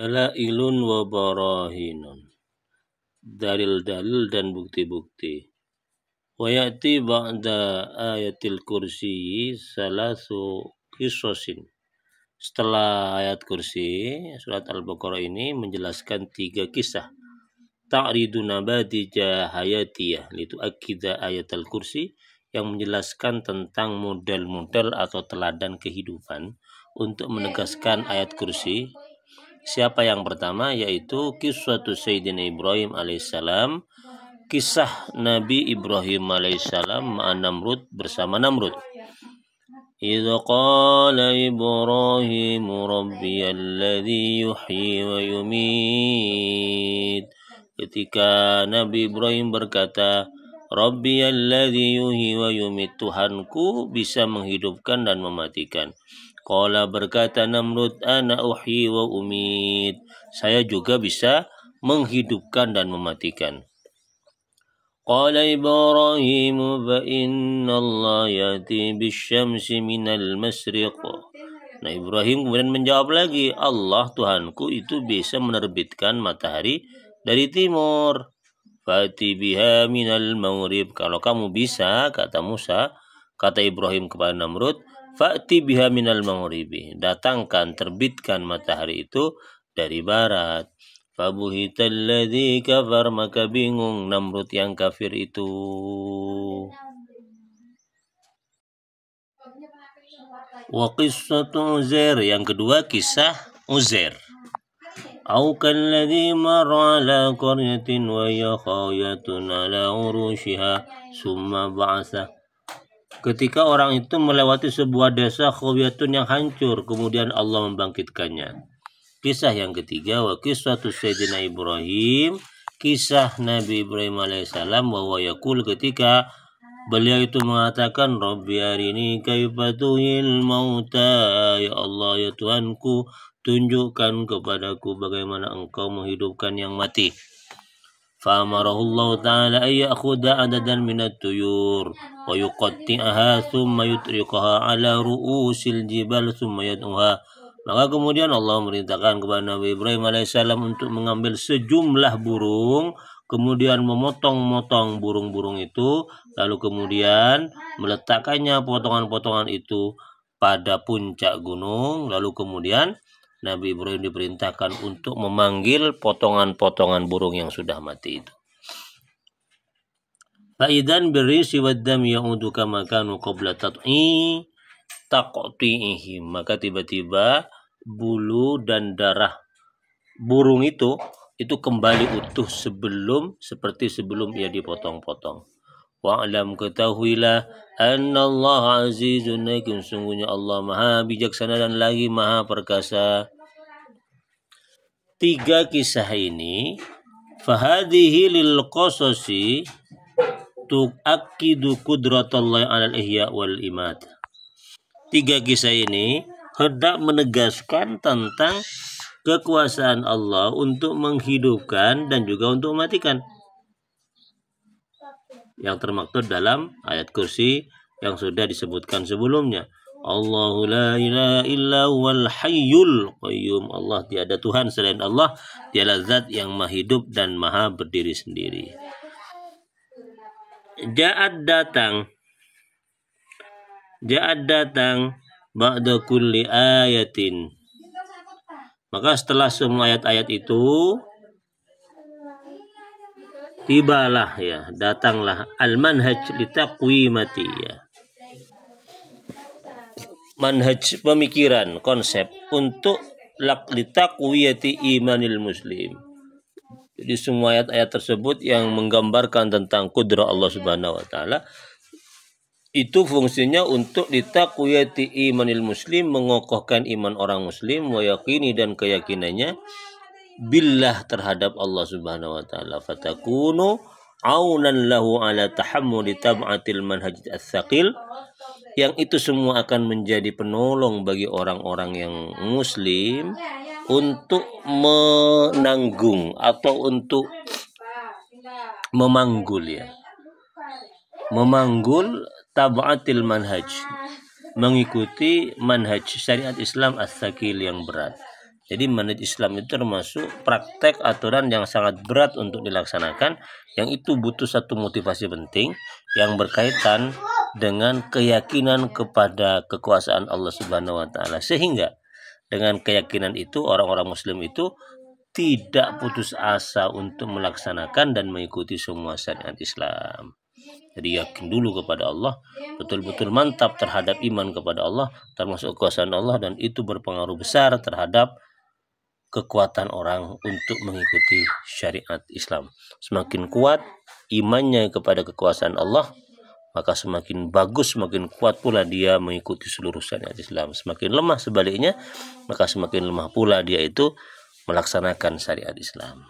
Dalailun wa barahinun, dalil-dalil dan bukti-bukti. Wa ya'ti ba'da ayatil kursi salasu qisasin. Setelah ayat kursi, surat Al-Baqarah ini menjelaskan 3 kisah. Ta'ridu nabadija hayatiyah, itu akidah ayat al-kursi yang menjelaskan tentang model-model atau teladan kehidupan untuk menegaskan ayat kursi. Siapa yang pertama? Yaitu kisah Sayyidina Ibrahim alaihissalam, kisah Nabi Ibrahim alaihissalam Namrud bersama Namrud. Idza qala Ibrahim rabbiyalladzi yuhyi wa yumit. Ketika Nabi Ibrahim berkata, Rabbiyalladzi yuhyi wa yumit, Tuhanku bisa menghidupkan dan mematikan. Qala, berkata Namrud, ana uhyi wa umit, saya juga bisa menghidupkan dan mematikan. Qala Ibrahim fa inna Allah yati bisyamsi minal masriq. Nah, Ibrahim kemudian menjawab lagi, Allah Tuhanku itu bisa menerbitkan matahari dari timur. Fati biha minal maghrib, kalau kamu bisa, kata Musa, kata Ibrahim kepada Namrud, fa'ti biha minal maghribi, datangkan, terbitkan matahari itu dari barat. Fabuhital ladzi kafar, maka bingung Namrud yang kafir itu. Wa qissatu Uzair, yang kedua kisah Uzair. Au kalladzi marra ala qaryatin wa hiya khawiyatun ala urushiha summa ba'atha. Ketika orang itu melewati sebuah desa khawiyatun yang hancur, kemudian Allah membangkitkannya. Kisah yang ketiga, wa kisah Sayyidina Ibrahim, kisah Nabi Ibrahim alaihissalam, wa yaqul, ketika beliau itu mengatakan, Rabbi arini kaifa tuhil mauta, ya Allah, ya Tuhanku, tunjukkan kepadaku bagaimana engkau menghidupkan yang mati. Fa'amarahullahu ta'ala ayyakhuda adadan minat tuyur wa yuqatti'aha thumma yutriqaha ala ru'usil jibal thumma yad'uha. Maka kemudian Allah merintahkan kepada Nabi Ibrahim alaihissalam untuk mengambil sejumlah burung, kemudian memotong-motong burung-burung itu, lalu kemudian meletakkannya potongan-potongan itu pada puncak gunung, lalu kemudian Nabi Ibrahim diperintahkan untuk memanggil potongan-potongan burung yang sudah mati itu. Fa'idan birrisi waddam ya'udu kama kanu qabla taqti'ihim, maka tiba-tiba bulu dan darah burung itu kembali utuh seperti sebelum ia dipotong-potong. Wa'lam, ketahuilah, anna Allah azizun hakim, sungguhnya Allah maha bijaksana dan lagi maha perkasa. 3 kisah ini, fahadihi lil qasasi tu'akkidu qudratallahi 'alal ihya wal imat. 3 kisah ini hendak menegaskan tentang kekuasaan Allah untuk menghidupkan dan juga untuk mematikan, yang termaktub dalam ayat kursi yang sudah disebutkan sebelumnya. Allahu la ilaha illa huwal hayyul qayyum, Allah tiada Tuhan selain Allah, dialah zat yang maha hidup dan maha berdiri sendiri. Ja'ad datang ba'da kulli ayatin, maka setelah semua ayat-ayat itu tibalah, ya, datanglah al-manhaj litaqwimati, ya, manhaj, pemikiran, konsep untuk litaqwiyati imanil muslim. Jadi semua ayat-ayat tersebut yang menggambarkan tentang kudrah Allah Subhanahu wa taala itu fungsinya untuk litaqwiyati imanil muslim, mengokohkan iman orang muslim, wa yaqini, dan keyakinannya billah terhadap Allah Subhanahu wa taala, fatakunu aunan lahu ala tahammuli tab'atil manhaj ats-tsaqil, yang itu semua akan menjadi penolong bagi orang-orang yang muslim untuk menanggung atau untuk memanggul, ya, memanggul tab'atil manhaj, mengikuti manhaj syariat Islam ats-tsaqil yang berat. Jadi manhaj Islam itu termasuk praktek aturan yang sangat berat untuk dilaksanakan, yang itu butuh satu motivasi penting yang berkaitan dengan keyakinan kepada kekuasaan Allah Subhanahu wa taala, sehingga dengan keyakinan itu orang-orang muslim itu tidak putus asa untuk melaksanakan dan mengikuti semua syariat Islam. Jadi yakin dulu kepada Allah, betul-betul mantap terhadap iman kepada Allah, termasuk kekuasaan Allah, dan itu berpengaruh besar terhadap kekuatan orang untuk mengikuti syariat Islam. Semakin kuat imannya kepada kekuasaan Allah, maka semakin bagus, semakin kuat pula dia mengikuti seluruh syariat Islam. Semakin lemah sebaliknya, maka semakin lemah pula dia itu melaksanakan syariat Islam.